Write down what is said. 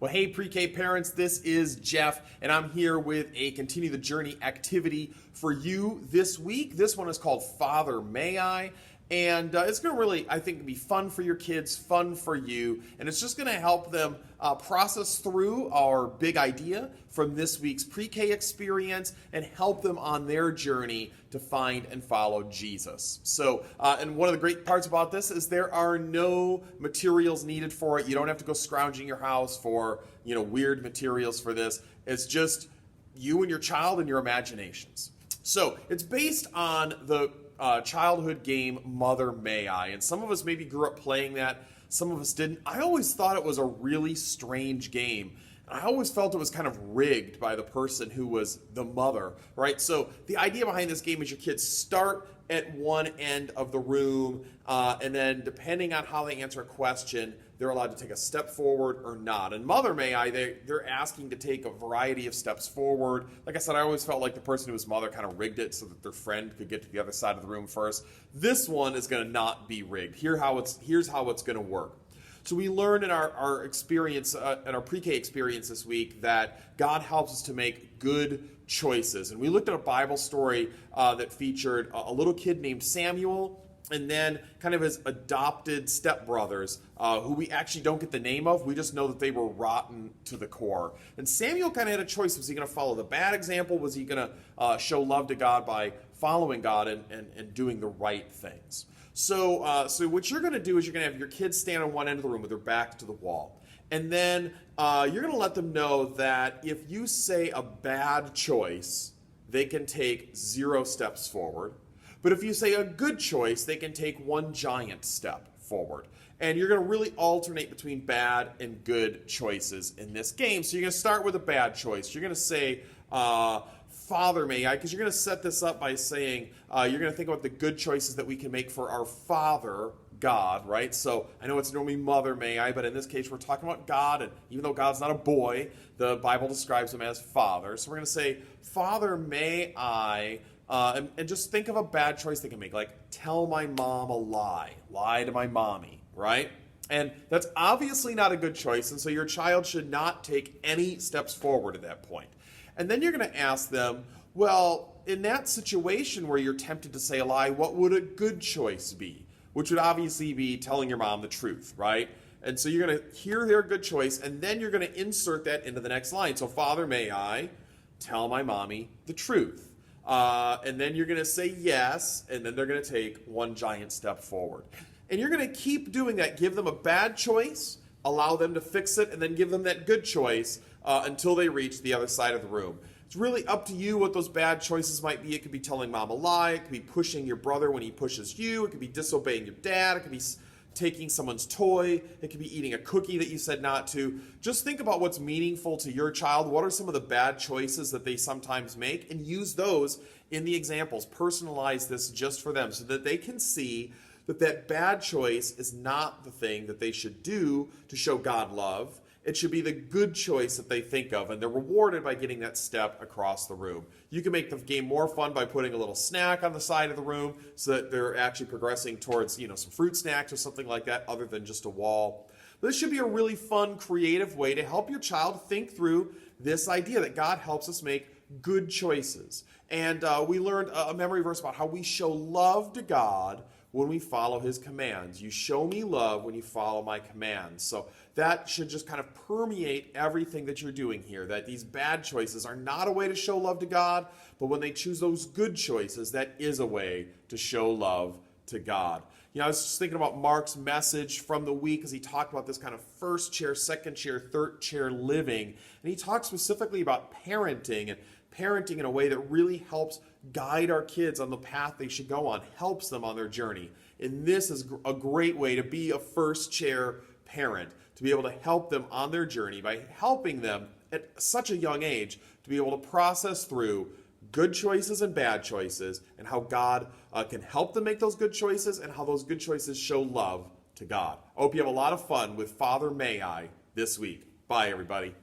Well, hey, pre-K parents, this is Jeff, and I'm here with a Continue the Journey activity for you this week. This one is called Father May I, and it's going to really, I think, be fun for your kids, fun for you, and it's just going to help them process through our big idea from this week's pre-K experience and help them on their journey to find and follow Jesus. So, and one of the great parts about this is there are no materials needed for it. You don't have to go scrounging your house for, weird materials for this. It's just you and your child and your imaginations. So it's based on the childhood game Mother May I, and some of us maybe grew up playing that. Some of us didn't. I always thought it was a really strange game. I always felt it was kind of rigged by the person who was the mother, right? So the idea behind this game is your kids start at one end of the room, and then depending on how they answer a question, they're allowed to take a step forward or not. And Mother May I, they're asking to take a variety of steps forward. Like I said, I always felt like the person who was mother kind of rigged it so that their friend could get to the other side of the room first. This one is going to not be rigged. Here's how it's going to work. So we learned in our experience, in our pre-K experience this week, that God helps us to make good choices. And we looked at a Bible story that featured a little kid named Samuel, and then kind of his adopted stepbrothers, who we actually don't get the name of. We just know that they were rotten to the core. And Samuel kind of had a choice. Was he going to follow the bad example? Was he going to show love to God by following God and doing the right things? So what you're going to do is you're going to have your kids stand on one end of the room with their back to the wall. And then you're going to let them know that if you say a bad choice, they can take 0 steps forward. But if you say a good choice, they can take 1 giant step forward. And you're going to really alternate between bad and good choices in this game. So you're going to start with a bad choice. You're going to say, Father May I, because you're going to set this up by saying, you're going to think about the good choices that we can make for our Father, God, right? So I know it's normally Mother May I, but in this case we're talking about God, and even though God's not a boy, the Bible describes him as Father. So we're going to say, Father May I, and just think of a bad choice they can make, like tell my mom a lie to my mommy, right? And that's obviously not a good choice, and so your child should not take any steps forward at that point. And then you're going to ask them, well, in that situation where you're tempted to say a lie, what would a good choice be? Which would obviously be telling your mom the truth, right? And so you're going to hear their good choice, and then you're going to insert that into the next line. So, Father, may I tell my mommy the truth? And then you're going to say yes, and then they're going to take 1 giant step forward. And you're going to keep doing that. Give them a bad choice, allow them to fix it, and then give them that good choice until they reach the other side of the room. It's really up to you what those bad choices might be. It could be telling mom a lie. It could be pushing your brother when he pushes you. It could be disobeying your dad. It could be taking someone's toy. It could be eating a cookie that you said not to. Just think about what's meaningful to your child. What are some of the bad choices that they sometimes make? And use those in the examples. Personalize this just for them so that they can see that bad choice is not the thing that they should do to show God love. It should be the good choice that they think of, and they're rewarded by getting that step across the room. You can make the game more fun by putting a little snack on the side of the room so that they're actually progressing towards, some fruit snacks or something like that other than just a wall. This should be a really fun, creative way to help your child think through this idea that God helps us make good choices. And we learned a memory verse about how we show love to God when we follow his commands. You show me love when you follow my commands. So that should just kind of permeate everything that you're doing here, that these bad choices are not a way to show love to God, but when they choose those good choices, that is a way to show love to God. I was just thinking about Mark's message from the week as he talked about this kind of first chair, second chair, third chair living. And he talked specifically about parenting and parenting in a way that really helps guide our kids on the path they should go on, helps them on their journey. And this is a great way to be a first chair parent, to be able to help them on their journey by helping them at such a young age to be able to process through good choices and bad choices and how God can help them make those good choices and how those good choices show love to God. I hope you have a lot of fun with Father May I this week. Bye, everybody.